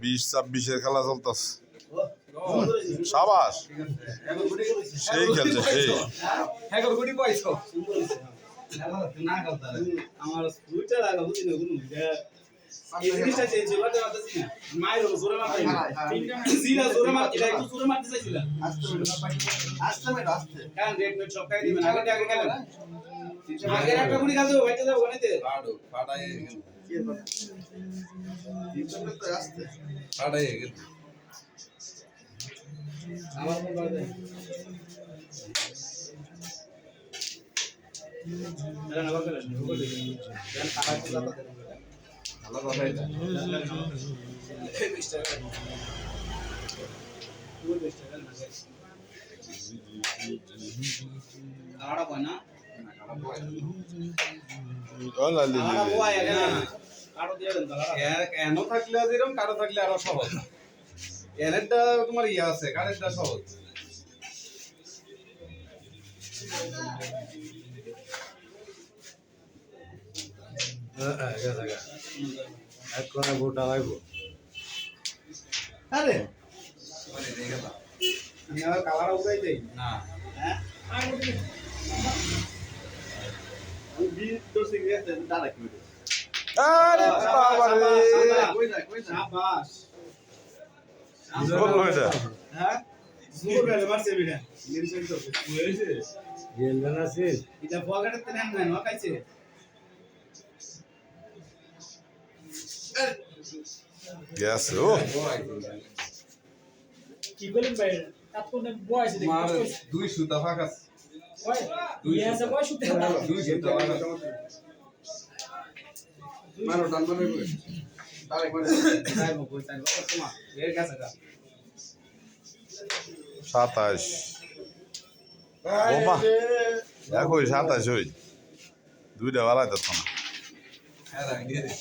20-26 খেলা চলতেছে। সাবাস, সেই খেলছে সেই। এনো থাকলে যেরকম কারো থাকলে আরো সহজ। এনেরটা তোমার ইয়ে আছে, কারেরটা সহজ। কালার উঠাই দেই না। আরে বাবা রে, গোল হইছে। গেছে ও। কি বলেন ভাই তাৎক্ষণিক বয়স দেখি তোমার দুই সুতা ফাঁক আছে। দুই আছে বয়স শুতে না দুই সুতা ফাঁক আছে। মারো ডান মানে কই তারে করে তাই মো কই তাই তোমার এর কাছে গা 27 ওমা দেখো 27 হই দুইটা বালাই তো না। হ্যাঁ রাখ দিয়ে দে।